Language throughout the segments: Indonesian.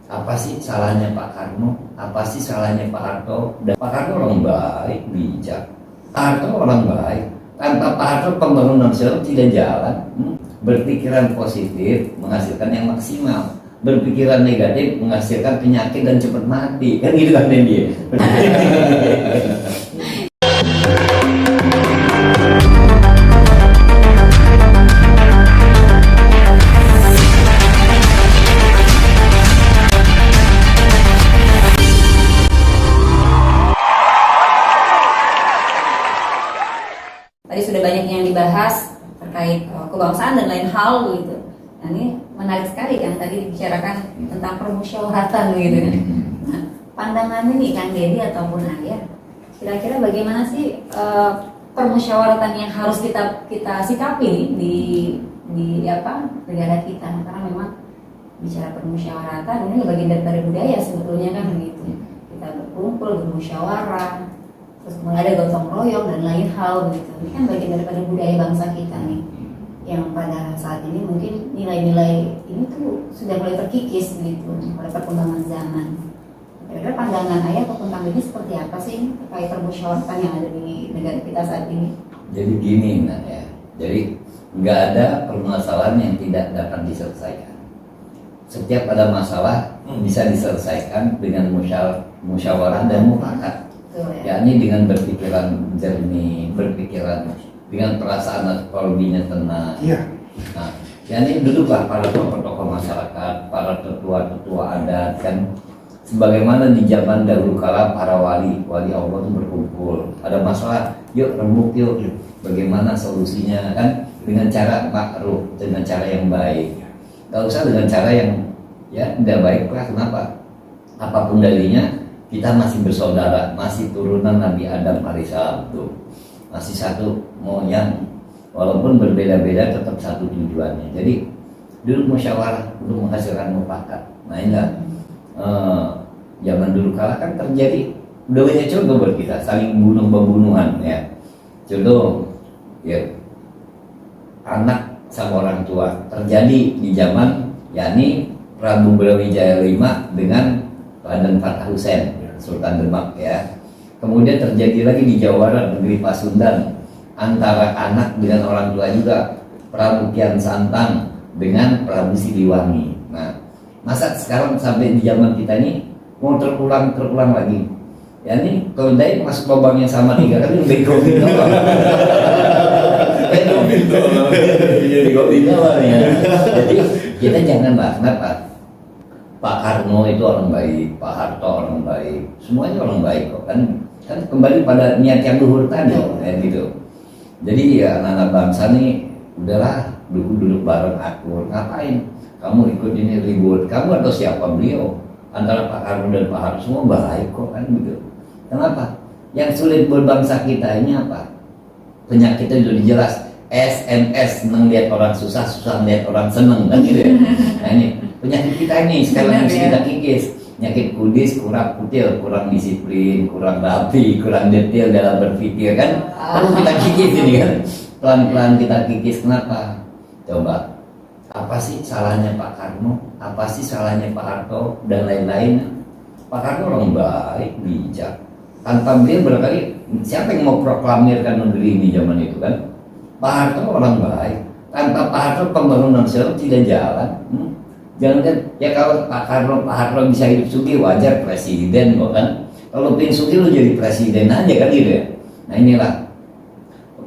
Apa sih salahnya Pak Karno? Apa sih salahnya Pak Harto? Dan Pak Karno orang baik, bijak. Pak Harto orang baik. Tanpa Pak Harto pembangunan nasional tidak jalan. Berpikiran positif menghasilkan yang maksimal. Berpikiran negatif menghasilkan penyakit dan cepat mati. Kan gitu kan dia. Tadi sudah banyak yang dibahas terkait kebangsaan dan lain hal gitu. Nah ini menarik sekali kan tadi dibicarakan tentang permusyawaratan gitu kan. Nah, pandangan ini Kang Deddy ataupun Ayah, kira-kira bagaimana sih permusyawaratan yang harus kita sikapi di negara kita? Karena memang bicara permusyawaratan ini bagian dari budaya sebetulnya kan begitu. Kita berkumpul, bermusyawarah, terus ada gotong royong dan lain hal begitu. Ini kan bagian daripada budaya bangsa kita nih, yang pada saat ini mungkin nilai-nilai ini tuh sudah mulai terkikis begitu oleh perkembangan zaman. Kira-kira pandangan Ayah atau tentang ini seperti apa sih terkait permusyawaratan yang ada di negara kita saat ini? Jadi gini Nak ya, jadi nggak ada permasalahan yang tidak dapat diselesaikan. Setiap ada masalah bisa diselesaikan dengan musyawarah dan mufakat. Yakni dengan berpikiran jernih, berpikiran dengan perasaan kolbinya tenang. Iya. Nah, yakni duduklah para tokoh-tokoh masyarakat, para tetua-tetua adat kan, sebagaimana di zaman dahulu kala para wali Allah itu berkumpul. Ada masalah, yuk rembuk yuk. Bagaimana solusinya kan dengan cara makruf, dengan cara yang baik. Gak usah dengan cara yang ya tidak baik lah. Kenapa? Apapun dalinya, kita masih bersaudara, masih turunan Nabi Adam alaihissalam tuh, masih satu moyang, walaupun berbeda-beda tetap satu tujuannya. Jadi duduk musyawarah untuk menghasilkan mufakat. Nah ini zaman dulu kala kan terjadi, udah banyak contoh buat kita saling bunuh-membunuhan ya. Contoh ya, anak sama orang tua terjadi di zaman yakni Prabu Brawijaya V dengan Raden Fatah Hussein, Sultan Demak ya. Kemudian terjadi lagi di Jawa Barat, negeri Pasundan, antara anak dengan orang tua juga, Prabu Kian Santang dengan Prabu Siliwangi. Nah, masa sekarang sampai di zaman kita ini mau terulang lagi? Ya ini kalau dari masuk lubang yang sama 3 kali bego gitu. Jadi kita janganlah, kenapa? Pak Karno itu orang baik, Pak Harto orang baik, semuanya orang baik kok kan kembali pada niat yang luhur tadi gitu. Jadi ya anak-anak bangsa nih udahlah duduk bareng akur, ngapain kamu ikut ini ribut, kamu atau siapa beliau, antara Pak Karno dan Pak Harto semua baik kok kan gitu. Kenapa? Yang sulit buat bangsa kita ini apa? Penyakitnya sudah jelas, SMS, seneng lihat orang susah, susah lihat orang seneng kan gitu ya. Nah ini penyakit kita ini sekarang mesti kita kikis. Penyakit kudis, kurang kutil, kurang disiplin, kurang rapi, kurang detail dalam berpikir kan. Perlu kita kikis ini kan. Pelan-pelan kita kikis. Kenapa? Coba, apa sih salahnya Pak Karno? Apa sih salahnya Pak Harto dan lain-lain? Pak Karno orang baik, bijak. Tanpa beliau barangkali siapa yang mau proklamirkan negeri ini zaman itu kan? Pak Harto orang baik. Tanpa Pak Harto pembangunan nasional tidak jalan. Jangan kan, ya kalau Pak Harto bisa hidup sugih wajar presiden kok kan. Kalau pengen sugih lu jadi presiden aja kan gitu ya. Nah inilah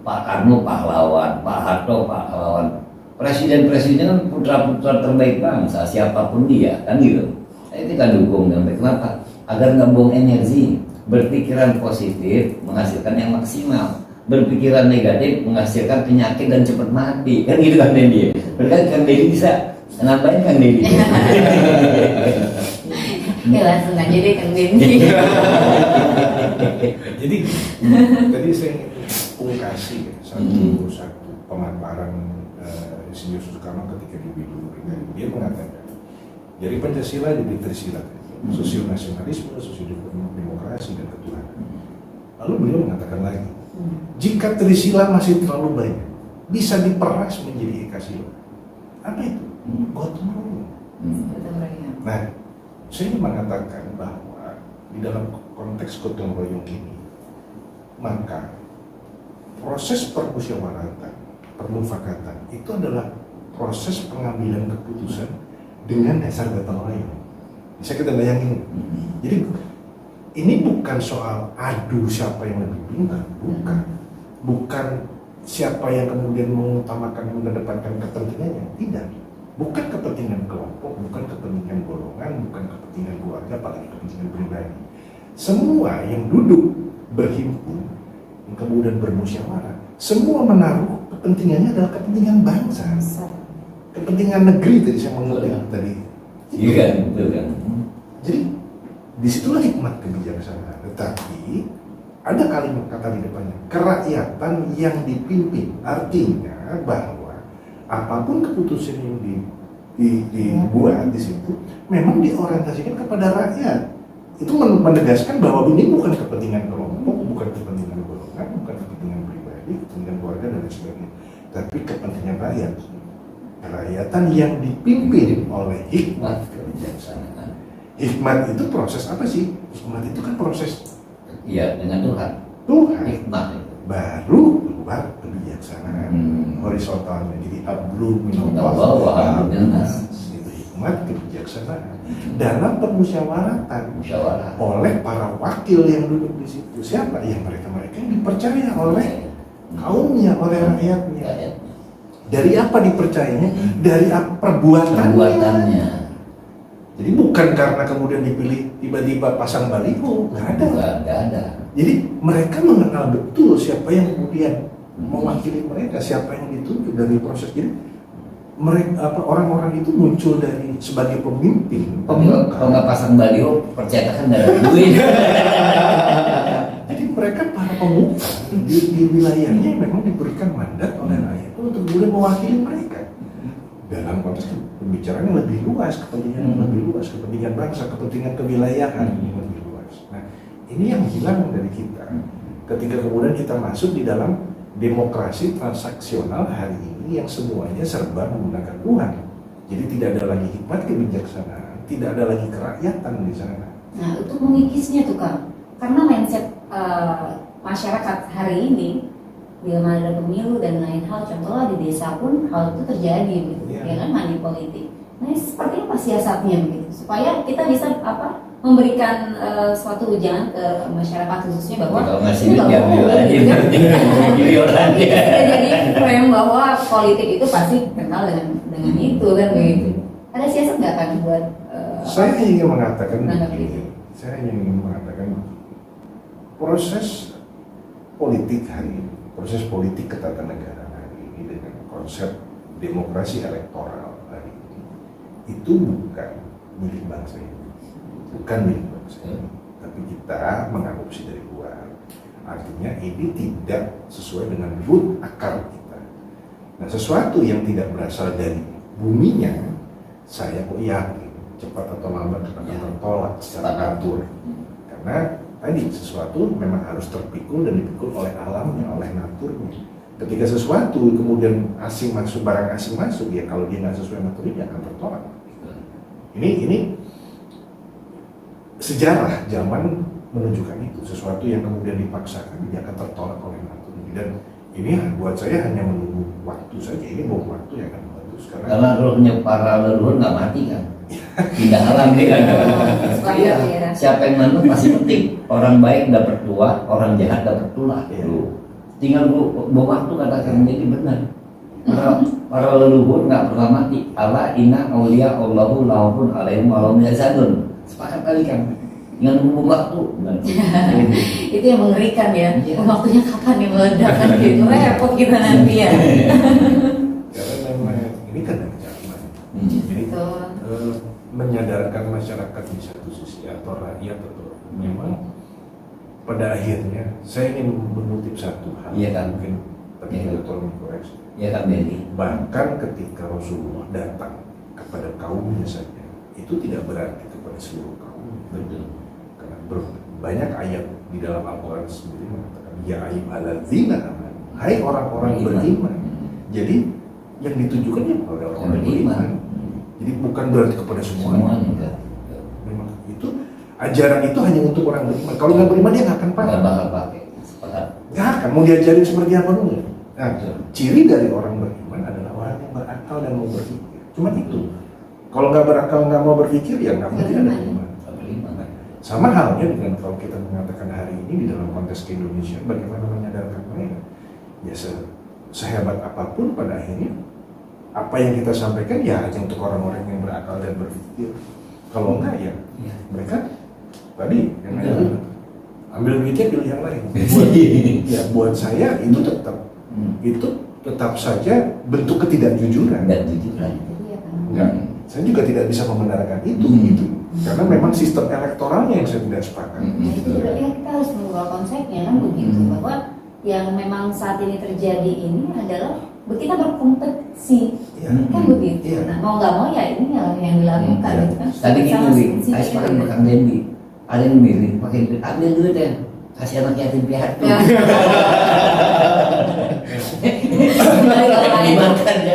Pak Karno pahlawan, Pak Harto pahlawan. Presiden-presiden kan putra-putra terbaik bangsa, siapapun dia kan gitu. Nah, itu kita dukung dan kenapa? Agar nggak buang energi, berpikiran positif menghasilkan yang maksimal. Berpikiran negatif menghasilkan penyakit dan cepat mati kan gitu kan dia. Berarti kan dia bisa nambahin kan Deddy. Ya langsung aja deh Kang Deddy. Jadi tadi saya pungkasi satu pemaparan Insinyur Soekarno ketika di Bidul. Dia mengatakan, jadi Pancasila jadi Trisila, sosial nasionalisme, sosial demokrasi dan ketuhanan. Lalu beliau mengatakan lagi, jika Trisila masih terlalu banyak, bisa diperas menjadi Ekasila. Apa itu? Gotong royong. Nah, saya ingin mengatakan bahwa di dalam konteks gotong royong ini, maka proses permusyawaratan, permufakatan itu adalah proses pengambilan keputusan dengan dasar gotong royong. Bisa kita bayangin. Jadi ini bukan soal adu siapa yang lebih pintar, bukan siapa yang kemudian mengutamakan mengedepankan kepentingannya, tidak. Bukan kepentingan kelompok, bukan kepentingan golongan, bukan kepentingan keluarga, apalagi kepentingan pribadi. Semua yang duduk berhimpun, yang kemudian bermusyawarah, semua menaruh kepentingannya adalah kepentingan bangsa, kepentingan negeri. Tadi saya mengutip tadi. Iya kan, betul kan. Jadi disitulah hikmat kebijaksanaan. Tetapi ada kalimat kata di depannya, kerakyatan yang dipimpin, artinya bahwa apapun keputusan yang dibuat di situ memang diorientasikan kepada rakyat. Itu menegaskan bahwa ini bukan kepentingan kelompok, bukan kepentingan golongan, bukan kepentingan pribadi, kepentingan keluarga dan lain sebagainya, tapi kepentingan rakyat. Kerakyatan yang dipimpin oleh hikmat kebijaksanaan. Hikmat itu proses apa sih? Hikmat itu kan proses, Iya, dengan Tuhan. Hikmat itu. Baru keluar kebijaksanaan horizontalnya. Jadi ablu minallah wa ablu minnas. Itu hikmat kebijaksanaan dalam permusyawaratan oleh para wakil yang duduk di situ. Siapa? Yang mereka yang dipercaya oleh kaumnya, oleh rakyatnya. Dari apa dipercayanya? Dari perbuatannya. Jadi bukan karena kemudian dipilih tiba-tiba pasang baliho, nggak ada. Jadi mereka mengenal betul siapa yang kemudian mewakili mereka, siapa yang ditunjuk dari proses. Jadi mereka orang-orang itu muncul dari sebagai pemimpin. Kalau nggak pasang baliho, percetakan dari duit. Jadi mereka para pemuka di wilayahnya memang diberikan mandat oleh rakyat untuk kemudian mewakili mereka dalam konteks pembicaraan yang lebih luas, kepentingan yang lebih luas, kepentingan bangsa, kepentingan kewilayahan yang lebih luas. Nah, ini yang hilang dari kita ketika kemudian kita masuk di dalam demokrasi transaksional hari ini yang semuanya serba menggunakan uang. Jadi tidak ada lagi hikmat kebijaksanaan, tidak ada lagi kerakyatan di sana. Nah, itu mengikisnya tuh Kang. Karena mindset masyarakat hari ini bila mana ada pemilu dan lain hal, contohnya di desa pun hal itu terjadi gitu, ya kan, money politik. Nah, seperti apa siasatnya gitu supaya kita bisa memberikan suatu ujangan ke masyarakat khususnya bahwa ini jadi frame bahwa politik itu pasti kenal dengan itu kan begitu. Ada siasat nggak kan buat saya ingin mengatakan begini, saya ingin mengatakan proses politik hari ini, proses politik ketatanegaraan hari ini dengan konsep demokrasi elektoral hari ini itu bukan milik bangsa ini, bukan milik bangsa ini, tapi kita mengadopsi dari luar. Artinya ini tidak sesuai dengan root akar kita. Nah, sesuatu yang tidak berasal dari buminya, saya kok yakin cepat atau lambat akan tertolak secara atur. Karena tadi sesuatu memang harus terpikul dan dipikul oleh alamnya, oleh naturnya. Ketika sesuatu kemudian asing masuk, barang asing masuk, ya kalau dia nggak sesuai naturnya dia akan tertolak. Ini sejarah zaman menunjukkan itu, sesuatu yang kemudian dipaksakan dia akan tertolak oleh naturnya. Dan ini buat saya hanya menunggu waktu saja. Ini bom waktu yang akan meletus. Karena rohnya para leluhur nggak mati kan, tidak alam kan. Iya. Siapa yang manut pasti penting. Orang baik dapat tua, orang jahat dapat tulah. Tinggal bom waktu katakan jadi benar. Para leluhur nggak pernah mati. Allah inna auliya Allahu lahum alaihim walahum yazadun. Sepakat kali kan. Dengan bom waktu. Itu yang mengerikan ya. Waktunya kapan yang meledak kan gitu. Repot kita nanti ya. Karena memang ini kan dari zaman. Jadi menyadarkan masyarakat di satu sisi atau rakyat atau memang pada akhirnya saya ingin mengutip satu hal mungkin tapi tolong dikoreksi. Iya kan Benny. Bahkan ketika Rasulullah datang kepada kaumnya saja itu tidak berarti kepada seluruh kaum. Betul. Karena banyak ayat di dalam Al-Quran sendiri mengatakan ya ayyuhalladzina amanu, hai orang-orang beriman. Jadi yang ditujukan ya kepada orang beriman. Jadi bukan berarti kepada semuanya. Memang Ajaran itu hanya untuk orang beriman. Kalau nggak beriman dia nggak akan paham. Nggak bakal pakai. Sepakat. Nggak akan. Mau diajarin seperti apa dulu? Nah, ciri dari orang beriman adalah orang yang berakal dan mau berpikir. Cuma itu. Kalau nggak berakal, nggak mau berpikir, ya nggak mungkin ada beriman. Sama halnya dengan kalau kita mengatakan hari ini di dalam konteks ke Indonesia, bagaimana menyadarkan mereka? Ya sehebat apapun pada akhirnya, apa yang kita sampaikan ya hanya untuk orang-orang yang berakal dan berpikir. Kalau enggak ya mereka tadi yang ambil duitnya pilih yang lain. Buat saya itu tetap saja bentuk ketidakjujuran. Enggak, saya juga tidak bisa membenarkan itu gitu. Karena memang sistem elektoralnya yang saya tidak sepakat. Itu berarti kita harus mengubah konsepnya kan begitu, bahwa yang memang saat ini terjadi ini adalah kita berkompetisi kan begitu. Nah mau nggak mau ya ini yang dilakukan. Gitu kan. Tadi gini, saya sepakat sama Kang Dendi. Ada yang milih pakai duit, ambil duit ya, kasih anak yatim piatu.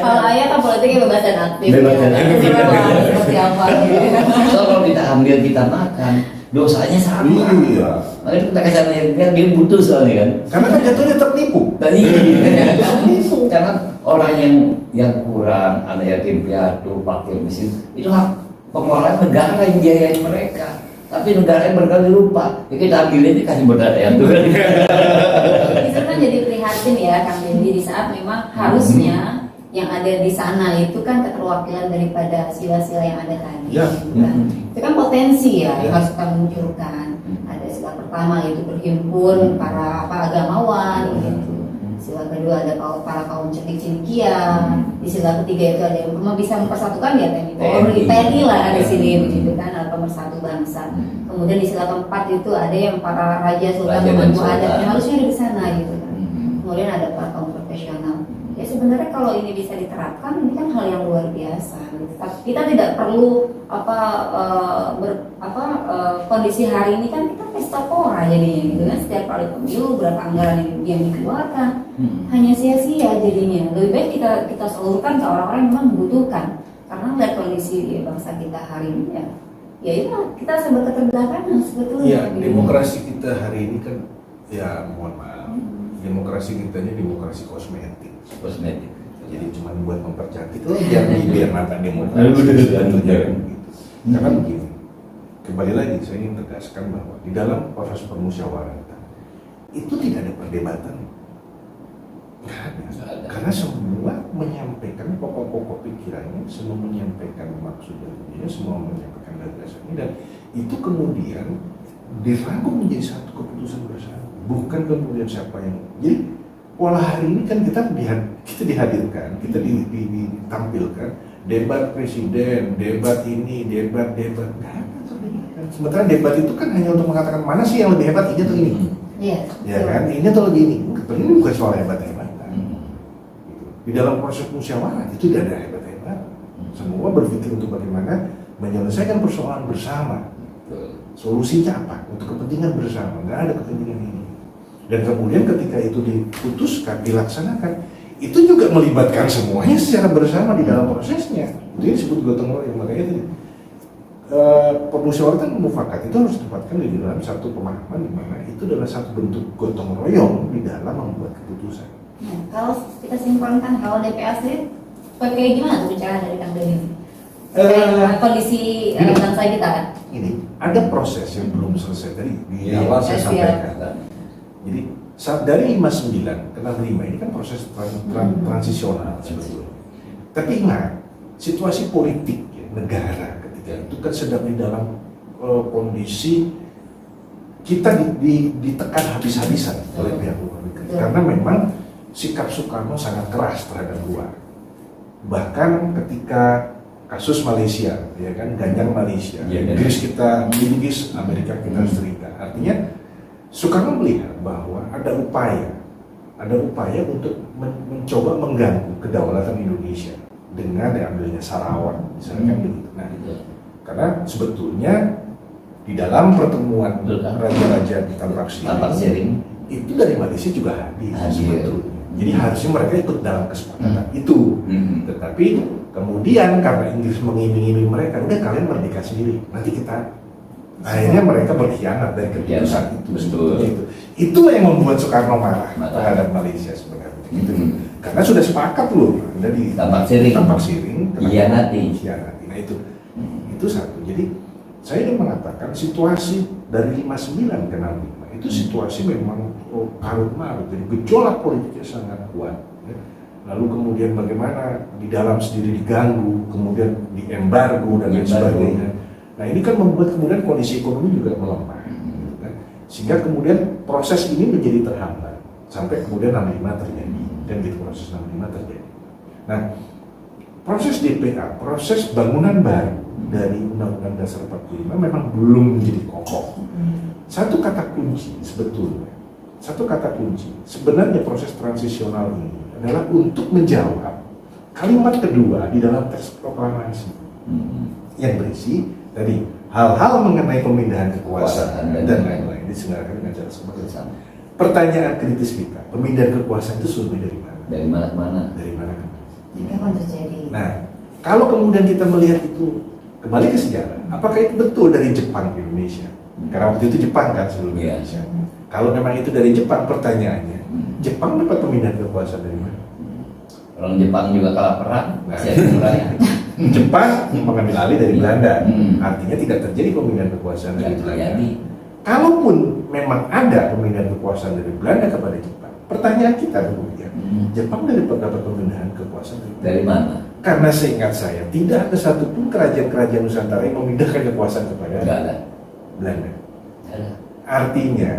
Kalau ayah kan politiknya bebas dan aktif. Bebas dan aktif. Seperti apa? So, kalau kita ambil kita makan, dosanya sama. Iya. Makanya kita kasih anak yatim piatu, dia butuh soalnya kan. Karena kan jatuhnya tertipu. Tadi karena orang yang kurang anak yatim piatu, fakir miskin itu hak pengelolaan negara yang biayain mereka. Tapi negara yang berkali lupa, ya kita ambil ini kasih modal ya tuh. Itu kan jadi prihatin ya Kang Dendi, di saat memang harusnya yang ada di sana itu kan keterwakilan daripada sila-sila yang ada tadi. Ya. Gitu kan. Itu kan potensi ya yang harus kita munculkan. Ada sila pertama yaitu berhimpun para agamawan gitu. Sila kedua ada para kaum cendik-cendikian. Di sila ketiga itu ada yang bisa mempersatukan ya TNI lah ada di sini begitu kan, ada pemersatu bangsa. Kemudian di sila keempat itu ada yang para raja sultan pemangku adatnya harusnya ada di sana gitu kan. Kemudian ada para kaum profesional. Ya sebenarnya kalau ini bisa diterapkan ini kan hal yang luar biasa. Kita tidak perlu kondisi hari ini kan kita pesta pora jadinya gitu kan, setiap kali pemilu berapa anggaran yang dikeluarkan hanya sia-sia jadinya. Lebih baik kita salurkan ke orang-orang yang memang membutuhkan, karena melihat kondisi bangsa kita hari ini ya itu kita sebut keterbelakangan sebetulnya. Iya, demokrasi kita hari ini kan ya mohon maaf, demokrasi kita ini demokrasi kosmetik. Jadi cuma buat mempercantik biar mata demokrasi. Karena begini, kembali lagi saya ingin tegaskan bahwa di dalam proses permusyawaratan itu tidak ada perdebatan. Karena semua menyampaikan pokok-pokok pikirannya, semua menyampaikan maksud darinya, semua menyampaikan gagasannya, dan itu kemudian dirangkum menjadi satu keputusan bersama. Bukan kemudian siapa yang jadi pola hari ini kan kita dihadirkan, kita ditampilkan debat presiden, debat ini, debat. Sementara debat itu kan hanya untuk mengatakan mana sih yang lebih hebat, ini atau ini. Iya. Ya kan, ini atau lebih ini. Ini bukan soal hebat-hebatan. Di dalam proses musyawarah itu tidak ada hebat-hebat. Semua berpikir untuk bagaimana menyelesaikan persoalan bersama. Solusinya apa? Untuk kepentingan bersama. Nggak ada kepentingan ini. Dan kemudian ketika itu diputuskan, dilaksanakan, itu juga melibatkan semuanya secara bersama di dalam prosesnya. Itu yang disebut gotong royong. Makanya itu permusyawaratan mufakat itu harus ditempatkan di dalam satu pemahaman di mana itu adalah satu bentuk gotong royong di dalam membuat keputusan. Nah, kalau kita simpulkan, kalau DPA sendiri kayak gimana tuh bicara dari Kang Dendi? Kondisi bangsa kita kan? Ini ada proses yang belum selesai tadi di awal saya sampaikan. Jadi dari 59 ke 65 ini kan proses transisional sebetulnya. Tapi ingat, situasi politik negara ketika itu kan sedang di dalam kondisi kita ditekan habis-habisan oleh pihak luar negeri. Karena memang sikap Soekarno sangat keras terhadap luar. Bahkan ketika kasus Malaysia, ya kan, Ganjang Malaysia, Inggris kita, Inggris, Amerika kita Serikat. Artinya Soekarno melihat bahwa ada upaya untuk mencoba mengganggu kedaulatan Indonesia dengan diambilnya Sarawak, misalnya begitu. Nah, karena sebetulnya di dalam pertemuan raja-raja di Tampak Siring itu dari Malaysia juga hadir. Sebetulnya. Jadi harusnya mereka ikut dalam kesepakatan itu. Tetapi kemudian karena Inggris mengiming-iming mereka, udah kalian merdeka sendiri, nanti kita Akhirnya mereka berkhianat dari keputusan itu. Betul. Itulah yang membuat Soekarno marah Marah. terhadap Malaysia sebenarnya. Gitu. Karena sudah sepakat loh, Anda di Tampak siring. kenapa Hianati. hianati. Nah itu satu. Jadi saya ingin mengatakan situasi dari 59 ke 65 itu situasi memang karut marut, jadi gejolak politiknya sangat kuat. Ya. Lalu kemudian bagaimana di dalam sendiri diganggu, kemudian diembargo dan lain sebagainya. Nah ini kan membuat kemudian kondisi ekonomi juga melemah, gitu kan? Sehingga kemudian proses ini menjadi terhambat sampai kemudian 65 terjadi, dan gitu proses 65 terjadi. Nah proses DPA, proses bangunan baru dari Undang-Undang Dasar 45 memang belum menjadi kokoh. Satu kata kunci sebetulnya, sebenarnya proses transisional ini adalah untuk menjawab kalimat kedua di dalam teks proklamasi yang berisi tadi hal-hal mengenai pemindahan kekuasaan dan lain-lain diselenggarakan dengan cara seperti itu. Pertanyaan kritis kita, pemindahan kekuasaan itu sumbernya dari mana? Dari mana-mana. Dari mana? Kapan terjadi? Nah, kalau kemudian kita melihat itu kembali ke sejarah, apakah itu betul dari Jepang ke Indonesia? Karena waktu itu Jepang kan sebelum Indonesia. Kalau memang itu dari Jepang, pertanyaannya, Jepang dapat pemindahan kekuasaan dari mana? Orang Jepang juga kalah perang, masih ada kurangnya. Jepang mengambil alih dari Belanda, artinya tidak terjadi pemindahan kekuasaan dari Tidak Belanda. terjadi. Kalaupun memang ada pemindahan kekuasaan dari Belanda kepada Jepang, pertanyaan kita kemudian, Jepang dapat pemindahan kekuasaan Dari mana? Karena seingat saya, tidak ada satupun kerajaan-kerajaan Nusantara yang memindahkan kekuasaan kepada Tidak ada. Belanda. Ada. Artinya,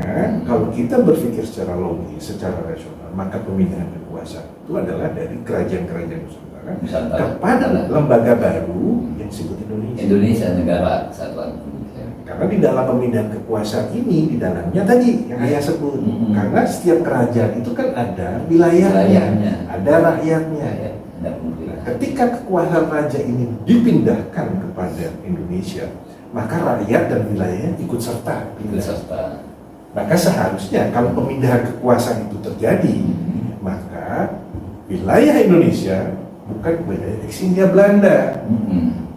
kalau kita berpikir secara logis, secara rasional, maka pemindahan kekuasaan itu adalah dari kerajaan-kerajaan Nusantara kepada lembaga baru yang disebut Indonesia. Indonesia negara kesatuan Indonesia. Karena di dalam pemindahan kekuasaan ini, di dalamnya tadi yang ayah sebut, karena setiap kerajaan itu kan ada wilayahnya, ada rakyatnya. Ya, ada pemerintahan. Ketika kekuasaan raja ini dipindahkan kepada Indonesia, maka rakyat dan wilayahnya ikut serta. Maka seharusnya kalau pemindahan kekuasaan itu terjadi, maka wilayah Indonesia bukan wilayah ex-Hindia Belanda.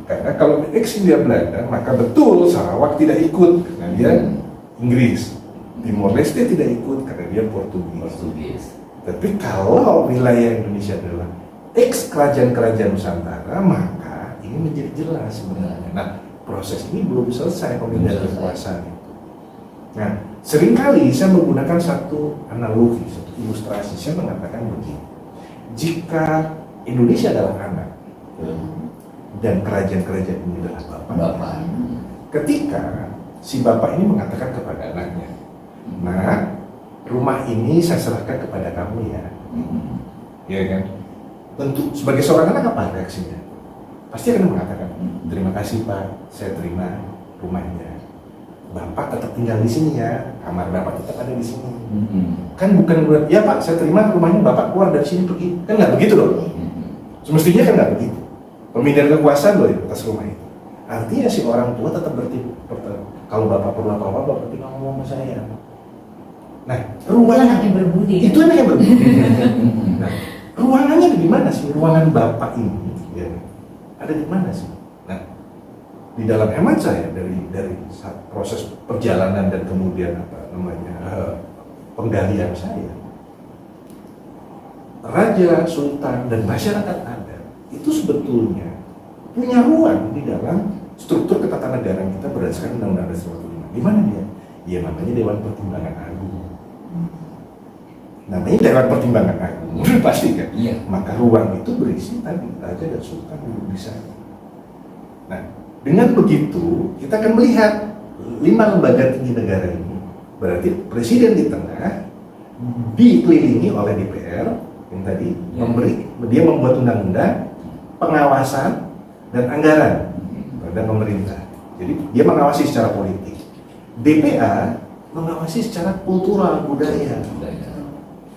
Karena kalau ex-Hindia Belanda, maka betul Sarawak tidak ikut karena dia Inggris. Timor Leste tidak ikut karena dia Portugis. Tapi kalau wilayah Indonesia adalah ex kerajaan-kerajaan Nusantara, maka ini menjadi jelas sebenarnya. Nah, proses ini belum selesai pemindahan kekuasaan itu. Nah, seringkali saya menggunakan satu analogi, satu ilustrasi. Saya mengatakan begini: jika Indonesia adalah anak dan kerajaan-kerajaan ini adalah bapak, ketika si bapak ini mengatakan kepada anaknya, "Nah, rumah ini saya serahkan kepada kamu ya," ya kan? Tentu sebagai seorang anak apa reaksinya? Pasti akan mengatakan, "Terima kasih Pak, saya terima rumahnya. Bapak tetap tinggal di sini ya, kamar Bapak tetap ada di sini." Kan bukan buat, "Ya Pak, saya terima rumahnya, Bapak keluar dari sini pergi." Kan nggak begitu dong. Semestinya kan nggak begitu. Pemindahan kekuasaan loh atas rumah itu. Artinya si orang tua tetap kalau Bapak perlu apa-apa, Bapak tinggal ngomong sama saya. Nah, ruangan yang berbudi. Itu anak yang berbudi. Nah, ruangannya di mana sih? Ruangan Bapak ini ya, ada di mana sih? Nah, di dalam hemat saya dari proses perjalanan dan kemudian penggalian saya, raja, sultan dan masyarakat adat itu sebetulnya punya ruang di dalam struktur ketatanegaraan kita berdasarkan Undang-Undang Dasar 45. Di mana dia? Ya namanya Dewan Pertimbangan Agung. Namanya Dewan Pertimbangan Agung, pasti kan? Iya. Maka ruang itu berisi tadi raja dan sultan duduk di sana. Nah, dengan begitu kita akan melihat 5 lembaga tinggi negara ini. Berarti presiden di tengah, dikelilingi oleh DPR yang tadi dia membuat undang-undang, pengawasan dan anggaran pada pemerintah. Jadi dia mengawasi secara politik. DPA mengawasi secara kultural budaya.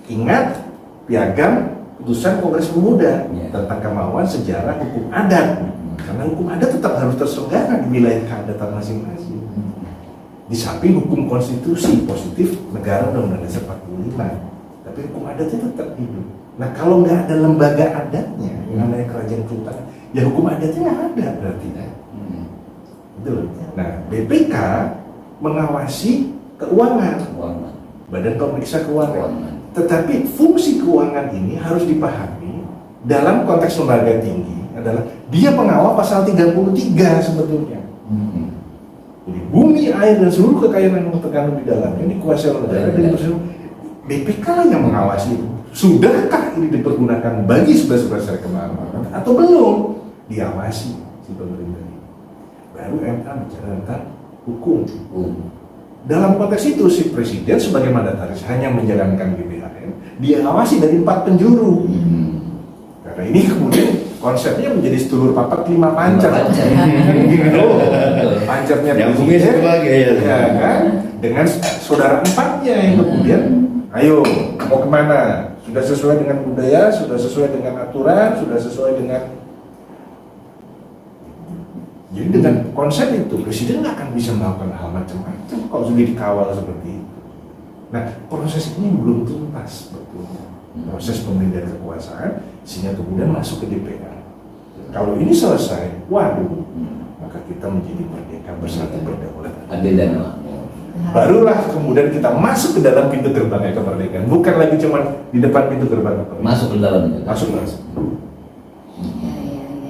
Ingat piagam putusan Kongres Pemuda tentang kemauan sejarah hukum adat. Karena hukum adat tetap harus terselenggara di wilayah keadatan masing-masing. Di samping hukum konstitusi positif negara Undang-Undang Dasar 45, tapi hukum adatnya tetap hidup. Nah, kalau nggak ada lembaga adatnya, yang namanya kerajaan sultan, ya hukum adatnya nggak ada berarti. Betul. Nah, BPK mengawasi keuangan, Badan Pemeriksa Keuangan. Tetapi fungsi keuangan ini harus dipahami dalam konteks lembaga tinggi adalah dia mengawal pasal 33 sebetulnya. Jadi bumi, air, dan seluruh kekayaan yang terkandung di dalamnya dikuasai oleh negara dan BPK lah yang mengawasi itu. Sudahkah ini dipergunakan bagi saudara-saudara kemanusiaan atau belum? Diawasi si pemerintah ini. Baru MK bicara tentang hukum. Dalam konteks itu si presiden sebagai mandataris hanya menjalankan GBHN, diawasi dari 4 penjuru. Karena ini kemudian konsepnya menjadi sedulur papat 5 pancer. Pancernya presiden, ya kan? Dengan saudara empatnya yang kemudian, ayo mau kemana? Sudah sesuai dengan budaya, sudah sesuai dengan aturan, sudah sesuai dengan. Jadi dengan konsep itu presiden nggak akan bisa melakukan hal macam-macam kalau sudah dikawal seperti itu. Nah, proses ini belum tuntas betulnya. Proses pemberian kekuasaan sehingga kemudian masuk ke DPR. Kalau ini selesai, waduh, maka kita menjadi merdeka bersatu berdaulat. Adil dan makmur. Barulah kemudian kita masuk ke dalam pintu gerbang kemerdekaan, bukan lagi cuma di depan pintu gerbang kemerdekaan. Masuk ke dalam itu. Masuk.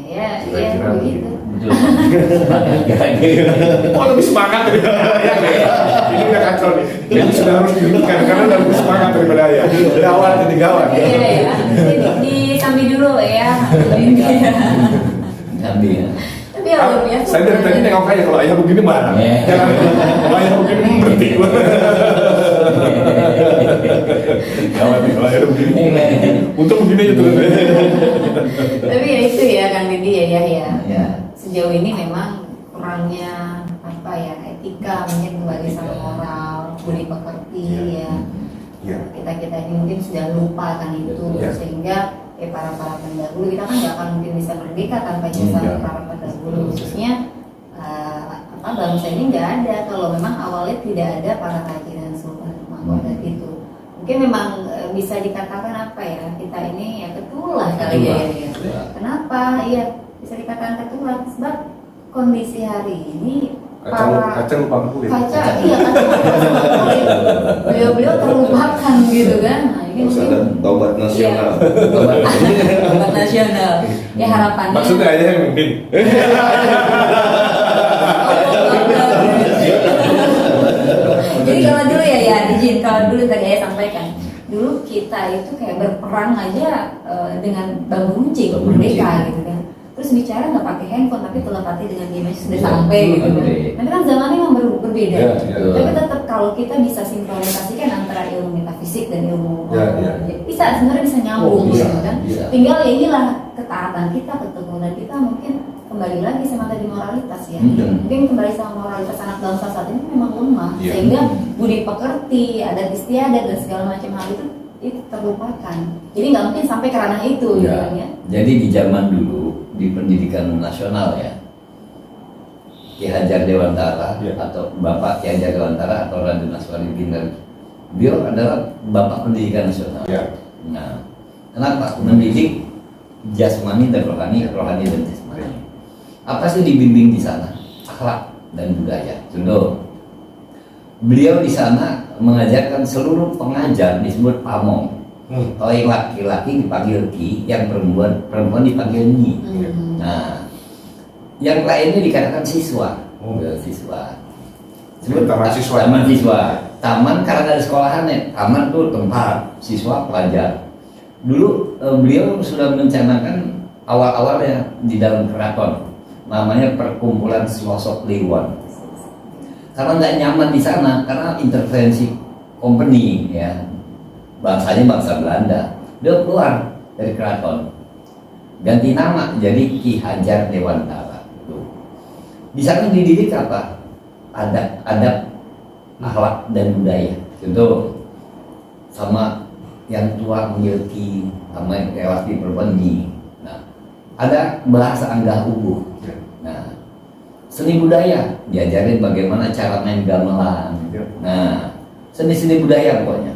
Ya, Kira-kira begitu. Betul. Oh, lebih semangat daripada ayah ya. Ini udah kacau nih. Ini sudah harus dihentikan karena udah lebih semangat daripada ayah. Gawat jadi gawat. Iya ya. Disambi dulu ya. Sambil ya. Tapi ya luar biasa. Saya dari tadi nengok ayah, kalau ayah begini marah. Jangan, kalau ayah begini berhenti. Gawat nih kalau ayah begini. Untuk begini aja terus. Tapi ya itu ya Kang Didi ya. Ya. Sejauh ini memang kurangnya apa ya, etika mungkin kembali sama moral, budi pekerti ya. Kita ini mungkin sudah lupa kan itu, sehingga para pendahulu kita kan nggak akan mungkin bisa merdeka tanpa jasa para pendahulu, khususnya bangsa ini nggak ada kalau memang awalnya tidak ada para raja dan sultan mahkota itu. Mungkin memang bisa dikatakan apa ya, kita ini ya ketulah kali ya. Kenapa? Iya bisa dikatakan ketulah sebab kondisi hari ini kaca lupa kulit. Kaca beliau terlupakan gitu kan. Nah, ini mungkin tobat nasional. Tobat nasional. Ya harapannya. Maksudnya aja yang mimpin. Jadi kalau dulu ya izin, kalau dulu tadi saya sampaikan, dulu kita itu kayak berperang aja dengan bambu runcing merdeka gitu kan. Terus bicara nggak pakai handphone tapi telepati dengan image sudah sampai gitu kan. Tapi kan zamannya memang berbeda. Tapi tetap kalau kita bisa sinkronisasikan antara ilmu metafisik dan ilmu bisa sebenarnya bisa nyambung gitu kan. Tinggal ya inilah ketaatan kita, ketekunan kita mungkin kembali lagi sama tadi moralitas ya. Mungkin kembali sama moralitas anak bangsa saat ini memang lemah sehingga budi pekerti, adat istiadat dan segala macam hal itu terlupakan. Jadi nggak mungkin sampai ke ranah itu gitu kan ya. Jadi di zaman dulu di pendidikan nasional ya, Ki Hajar Dewantara atau Bapak Ki Hajar Dewantara atau Raden Aswaruddin, beliau adalah Bapak Pendidikan Nasional. Nah, kenapa? Mendidik jasmani dan rohani, rohani dan jasmani. Apa sih dibimbing di sana? Akhlak dan budaya. Contoh, beliau di sana mengajarkan seluruh pengajar disebut pamong. Kalau yang laki-laki dipanggil ki, yang perempuan dipanggil nyi. Nah, yang lainnya dikatakan siswa. Siswa. Sebut taman siswa. Taman siswa. Taman karena ada sekolahannya. Taman tuh tempat siswa pelajar. Dulu beliau sudah mencanangkan awal-awalnya di dalam keraton, namanya perkumpulan Selosok Dewan. Karena nggak nyaman di sana, karena intervensi company ya, bangsanya bangsa Belanda. Dia keluar dari keraton, ganti nama jadi Ki Hajar Dewantara. Di sana dididik apa? Adab, akhlak dan budaya. Contoh, sama yang tua manggil Ki, sama yang laki perempuan Nyi. Nah, ada bahasa anggah ubuh. Nah, seni budaya diajarin bagaimana cara main gamelan. Nah, seni-seni budaya pokoknya.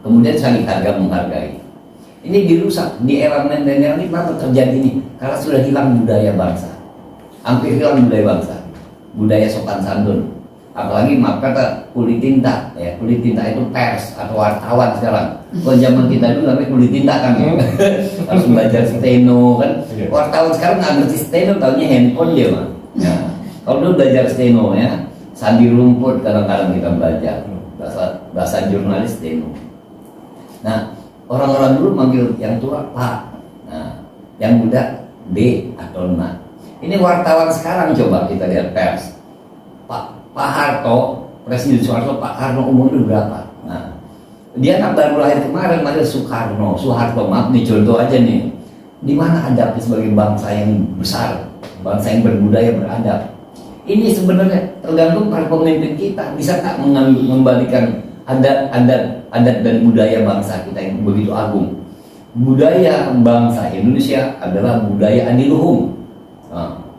Kemudian saling harga menghargai. Ini dirusak di era milenial ini. Kenapa terjadi ini? Karena sudah hilang budaya bangsa, hampir hilang budaya bangsa. budaya sopan santun. Apalagi maaf kata kulit tinta, ya kulit tinta itu pers atau wartawan sekarang. Kalau zaman kita dulu namanya kulit tinta kan, harus belajar steno kan. Wartawan sekarang nggak ngerti steno, taunya handphone dia mah. Ya. Kalau dulu belajar steno ya, sandi rumput kadang-kadang kita belajar bahasa jurnalis steno. Nah, orang-orang dulu manggil yang tua Pak, nah, yang muda D atau Nak. Ini wartawan sekarang coba kita lihat pers. Pak Harto, Presiden Soeharto, Pak Harto umurnya berapa? Nah, dia anak baru lahir kemarin, manggil Soeharto, maaf nih contoh aja nih. Di mana adabnya sebagai bangsa yang besar, bangsa yang berbudaya beradab? Ini sebenarnya tergantung para pemimpin kita bisa tak mengembalikan adat dan budaya bangsa kita yang begitu agung. Budaya bangsa Indonesia adalah budaya adiluhung,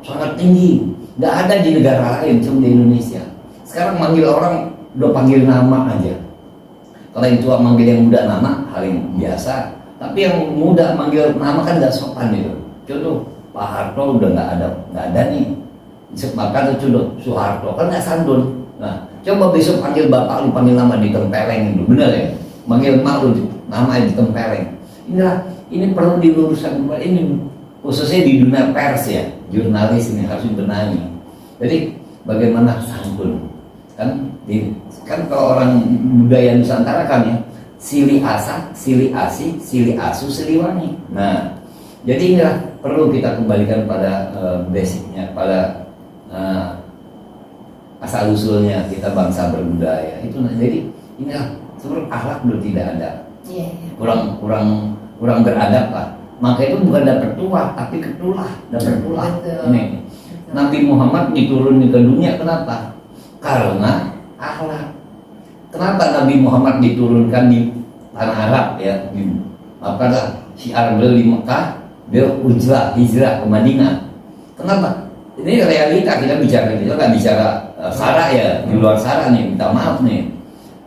sangat tinggi. Nggak ada di negara lain, cuma di Indonesia. Sekarang manggil orang udah panggil nama aja. Kalau yang tua manggil yang muda nama, hal yang biasa. Tapi yang muda manggil nama kan nggak sopan gitu. Contoh Pak Harto udah nggak ada nih. Maka contoh Soeharto kan nggak santun. Nah, coba besok panggil bapak lu panggil nama ditempeleng itu, bener ya? Manggil emak lu nama ditempeleng. Ini perlu diluruskan kembali. Ini khususnya di dunia pers ya, jurnalis ini harus dibenahi. Jadi bagaimana santun kan kalau orang budaya Nusantara kan ya, sili asa, sili asi, sili asu, siliwangi. Nah, jadi inilah perlu kita kembalikan pada basicnya, pada asal usulnya kita bangsa berbudaya itu. Jadi inilah sebenarnya akhlak belum tidak ada, kurang beradab lah. Maka itu bukan dapat tua, tapi ketulah, dapat tulah. Ini Nabi Muhammad diturunkan ke dunia kenapa? Karena akhlak. Kenapa Nabi Muhammad diturunkan di tanah Arab ya? Apakah syiar beliau di Mekah, beliau hijrah ke Madinah? Kenapa? Ini realita, kita nggak bicara sara ya, di luar sara nih, minta maaf nih.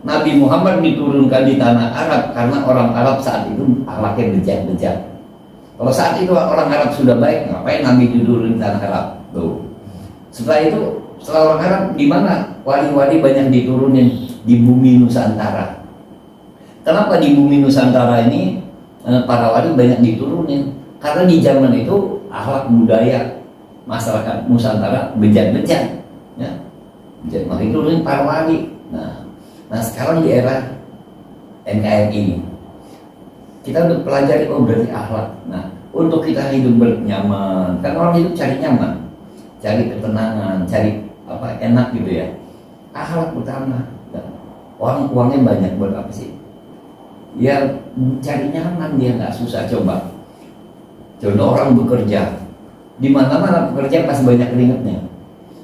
Nabi Muhammad diturunkan di tanah Arab karena orang Arab saat itu akhlaknya bejat-bejat. Kalau saat itu orang Arab sudah baik, ngapain Nabi diturunkan di tanah Arab? Tuh. Setelah orang Arab di mana wali-wali banyak diturunin di bumi Nusantara. Kenapa di bumi Nusantara ini para wali banyak diturunin? Karena di zaman itu akhlak budaya masyarakat Nusantara bejat-bejat, ya. Maka diturunin para wali. Nah sekarang di era NKRI ini kita udah pelajari berarti akhlak. Nah untuk kita hidup bernyaman, kan orang hidup cari nyaman, cari ketenangan, cari enak gitu ya. Akhlak utama. Orang uangnya banyak buat apa sih? Ya cari nyaman, dia nggak susah. Coba contoh orang bekerja, di mana-mana bekerja pasti banyak keringatnya.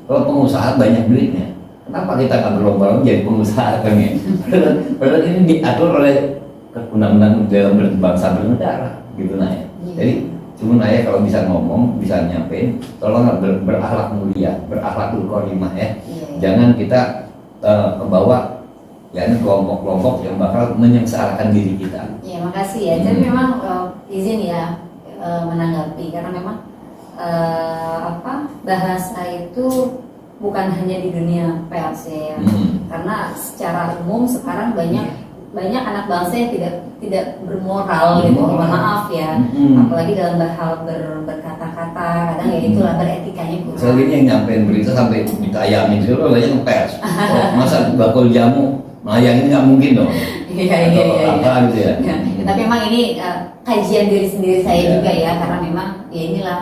Kalau pengusaha banyak duitnya, kenapa kita nggak berlomba-lomba jadi pengusaha kan ya? Padahal ini diatur oleh undang-undang dalam berbangsa bernegara gitu nah ya. Jadi cuma saya kalau bisa ngomong, bisa nyampein, tolong berakhlak mulia, berakhlakul karimah ya. Jangan kita kebawa ya ini kelompok-kelompok yang bakal menyengsarakan diri kita. Ya makasih ya. Jadi memang izin ya menanggapi karena memang bahasa itu bukan hanya di dunia pers ya. Karena secara umum sekarang banyak anak bangsa yang tidak bermoral gitu, mohon maaf ya, apalagi dalam hal berkata-kata, kadang ya itulah beretikanya kurang. Soalnya ini yang nyampein berita sampai ditayangin itu banyak pers. Masa bakul jamu melayangin nggak mungkin dong. Iya. Gitu ya. Tapi memang ini kajian diri sendiri saya juga ya, karena memang ya inilah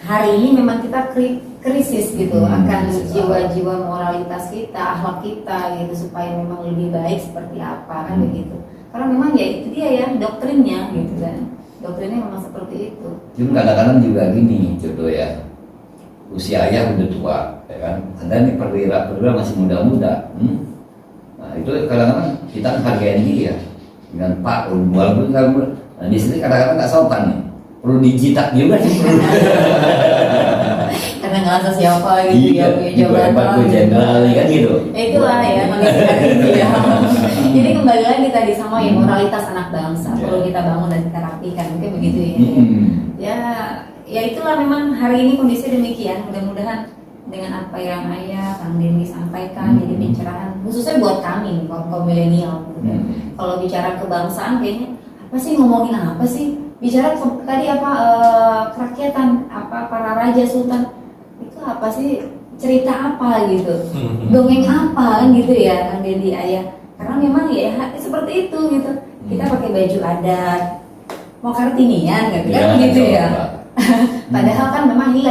hari ini memang kita krisis gitu akan jiwa-jiwa moralitas kita, akhlak kita gitu supaya memang lebih baik seperti apa kan begitu. Karena memang ya itu dia ya doktrinnya gitu kan. Doktrinnya memang seperti itu. Cuma kadang-kadang juga gini contoh ya. Usia ayah udah tua ya kan. Anda nih perwira masih muda-muda. Nah, itu kadang-kadang kita hargain dia dengan Pak walaupun nah, di sini kadang-kadang nggak sopan nih. Perlu dijitak juga sih karena ngerasa siapa gitu ya punya jabatan jenderal kan gitu. Itulah ya kondisi hari ini ya. Jadi kembali lagi tadi sama ya moralitas anak bangsa perlu kita bangun dan kita rapikan mungkin begitu ya. Ya itulah memang hari ini kondisi demikian. Mudah-mudahan dengan apa yang Ayah, Kang Denny sampaikan, jadi pencerahan khususnya buat kami kaum milenial. Gitu. Kalau bicara kebangsaan kayaknya apa sih, ngomongin apa sih? Bicara tadi apa kerakyatan, apa para raja sultan itu apa sih, cerita apa gitu, dongeng apa kan gitu ya Kang Denny, Ayah. Karena memang ya seperti itu gitu. Kita pakai baju adat, mau Kartinian gitu kan gitu ya. Padahal kan memang ini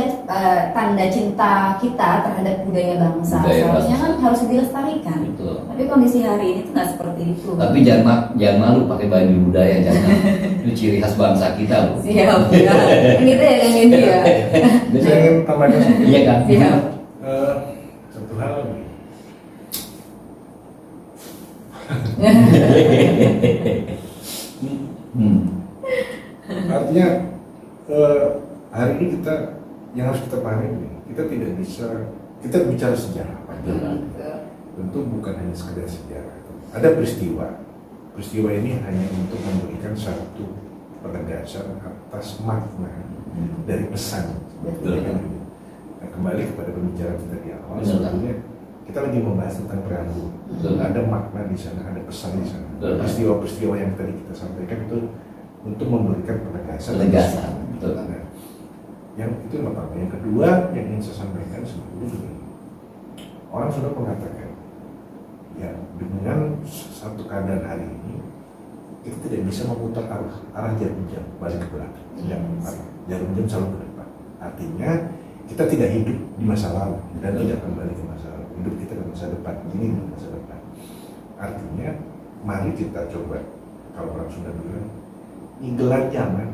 tanda cinta kita terhadap budaya bangsa. Seharusnya kan harus dilestarikan. Betul. Tapi kondisi hari ini tuh nggak seperti itu. Tapi jangan malu pakai baju budaya, jangan. Itu ciri khas bangsa kita loh. Siap ya. Gitu ya Kang Denny ya. Saya ingin tambahkan sedikit. Iya kan? Siap. Satu hal lagi. Artinya hari ini kita yang harus kita pahami ini, kita tidak bisa, kita bicara sejarah panjang. Tentu bukan hanya sekedar sejarah. Ada peristiwa ini hanya untuk memberikan satu penegasan atas makna dari pesan. Betul. Nah, kembali kepada pembicaraan kita di awal, Betul. sebetulnya kita lagi membahas tentang preambul. Betul. Ada makna di sana, ada pesan di sana. Betul. Peristiwa-peristiwa yang tadi kita sampaikan itu untuk memberikan penegasan. Penegasan. Betul. Nah, yang itu yang pertama. Yang kedua yang ingin saya sampaikan sebetulnya, orang sudah mengatakan, ya dengan satu keadaan hari ini kita tidak bisa memutar arah jarum jam balik ke belakang. Jarum jam selalu ke depan. Artinya kita tidak hidup di masa lalu dan tidak kembali ke masa lalu. Hidup kita ke masa depan, ini di masa depan. Artinya mari kita coba, kalau orang Sunda bilang, ngigelan zaman,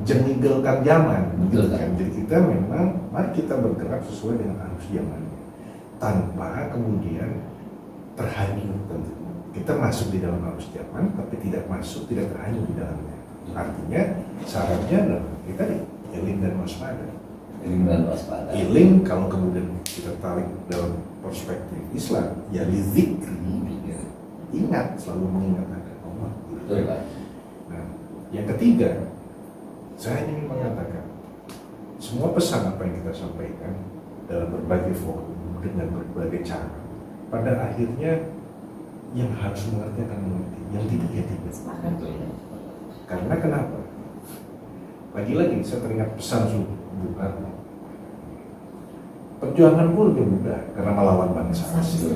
jenigelkan zaman. Betul, Kan? Jadi kita memang mari kita bergerak sesuai dengan arus zamannya, tanpa kemudian terhanyut. Tentu kita masuk di dalam arus zaman, tapi tidak terhanyut di dalamnya. Artinya syaratnya adalah kita iling dan waspada. Iling kalau kemudian kita tarik dalam perspektif Islam, ya zikr, ingat, selalu mengingat akan Allah. Betul, Pak. Nah, yang ketiga, saya ingin mengatakan semua pesan apa yang kita sampaikan dalam berbagai forum dengan berbagai cara, pada akhirnya yang harus mengerti akan mengerti, yang tidak ya tidak. Karena kenapa? Lagi-lagi saya teringat pesan Bung Karno. Perjuanganmu lebih mudah karena melawan bangsa asing.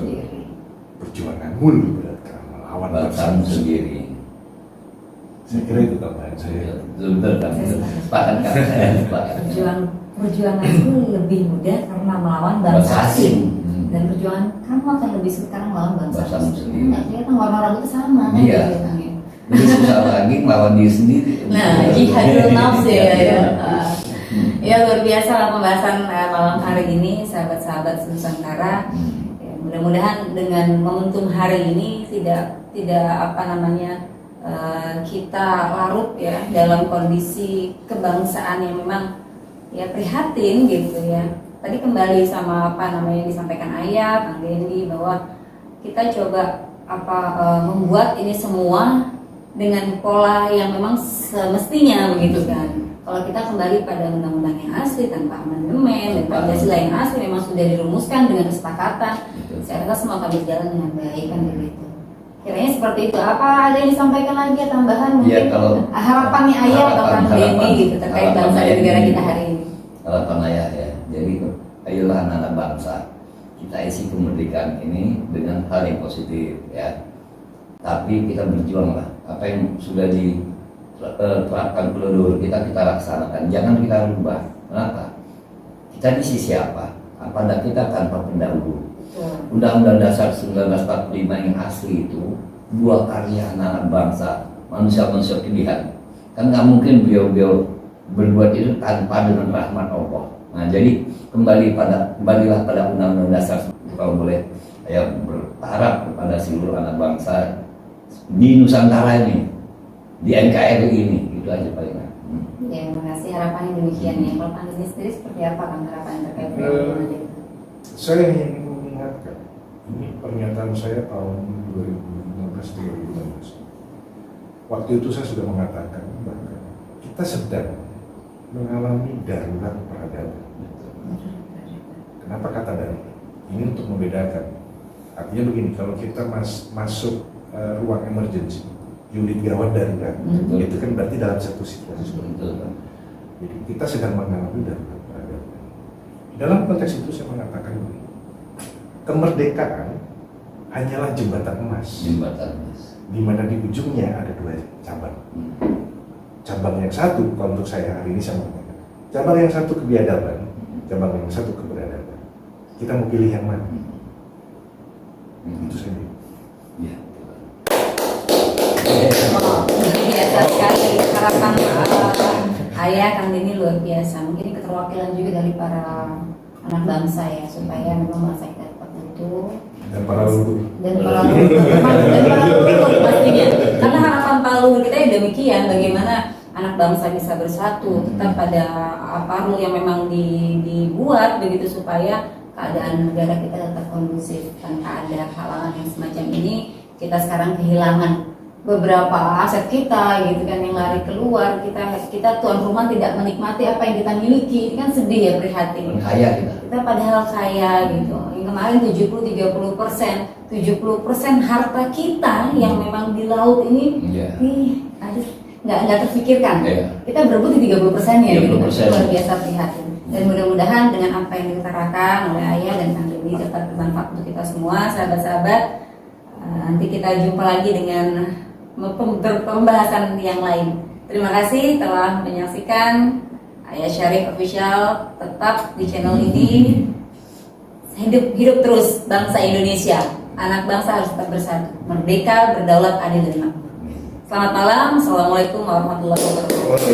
Perjuanganmu lebih berat karena melawan bangsa sendiri. Saya kira itu tambahan saya. Betul kan? Sepakat kan? Saya sepakat. Perjuanganku lebih mudah karena melawan bangsa asing. Dan perjuangan kamu akan lebih sulit karena melawan bangsa sendiri. Nggak kelihatan warna rambutnya sama. Iya. Lebih susah lagi melawan diri sendiri. Nah, jihadul nafs ya. Ya luar biasa lah pembahasan malam hari ini, sahabat-sahabat Nusantara. Ya, mudah-mudahan dengan momentum hari ini tidak kita larut ya dalam kondisi kebangsaan yang memang ya prihatin gitu ya. Tadi kembali sama yang disampaikan Ayah, Kang Denny, bahwa kita coba membuat ini semua dengan pola yang memang semestinya begitu kan. Kalau kita kembali pada undang-undang yang asli tanpa amandemen dan Pancasila yang asli memang sudah dirumuskan dengan kesepakatan, saya rasa semua akan berjalan dengan baik kan begitu. Kiranya seperti itu. Apa ada yang disampaikan lagi tambahan mungkin? Ya, kalau harapannya Ayah atau Kang Denny gitu terkait bangsa dan negara kita hari ini. Harapan Ayah ya. Jadi ayolah anak-anak bangsa, kita isi kemerdekaan ini dengan hal yang positif ya. Tapi kita berjuanglah apa yang sudah diterapkan leluhur kita laksanakan. Jangan kita rubah. Kenapa? Kita di sisi apa? Apa anda kita tanpa pendahulu? Undang-Undang Dasar 1945 yang asli itu dua karya anak-anak bangsa, manusia-manusia pilihan. Kan nggak mungkin beliau berbuat itu tanpa dengan rahmat Allah. Nah, jadi kembalilah pada Undang-Undang Dasar. Kalau boleh, saya berharap kepada seluruh anak bangsa di Nusantara ini, di NKRI ini, itu aja paling. Ya, terima kasih harapannya demikian ya. Kalau Kang Denny sendiri seperti apa Kang harapan terkait dengan itu? Saya ingin mengingatkan, ini pernyataan saya tahun 2015-2016. Waktu itu saya sudah mengatakan bahwa kita sedang mengalami darurat peradaban. Kenapa kata darurat? Ini untuk membedakan. Artinya begini, kalau kita masuk ruang emergency, unit gawat darurat, itu kan berarti dalam satu situasi seperti itu. Jadi kita sedang mengalami darurat. Dalam konteks itu saya mengatakan begini, kemerdekaan hanyalah jembatan emas. Di mana di ujungnya ada dua cabang. Cabang yang satu, kalau untuk saya hari ini saya mengatakan, cabang yang satu kebiadaban, cabang yang satu keberadaban. Kita mau pilih yang mana? Itu saja. Ya. Oh, luar biasa sekali harapan ayah Kang Denny luar biasa. Mungkin ini keterwakilan juga dari para anak bangsa ya, supaya memang bangsa kita dapat utuh Dan para leluhur. dan para leluhur pastinya. Karena harapan para leluhur kita ya demikian, bagaimana anak bangsa bisa bersatu tetap pada apa rule yang memang dibuat begitu, supaya keadaan negara kita tetap kondusif tanpa ada halangan yang semacam ini. Kita sekarang kehilangan beberapa aset kita gitu kan, yang lari keluar, kita tuan rumah tidak menikmati apa yang kita miliki. Ini kan sedih ya, prihatin. Kaya Kita padahal kaya gitu. Yang kemarin 70% harta kita yang memang di laut ini, aduh, nggak terfikirkan. Kita berebut di 30%-nya gitu. Luar biasa prihatin. Dan mudah-mudahan dengan apa yang diutarakan oleh ayah dan Kang Denny dapat bermanfaat untuk kita semua, sahabat-sahabat. Nanti kita jumpa lagi dengan pembahasan yang lain. Terima kasih telah menyaksikan Ayah Syarif Official. Tetap di channel ini. Hidup terus bangsa Indonesia. Anak bangsa harus tetap bersatu, merdeka, berdaulat, adil dan makmur. Selamat malam. Assalamualaikum warahmatullahi wabarakatuh.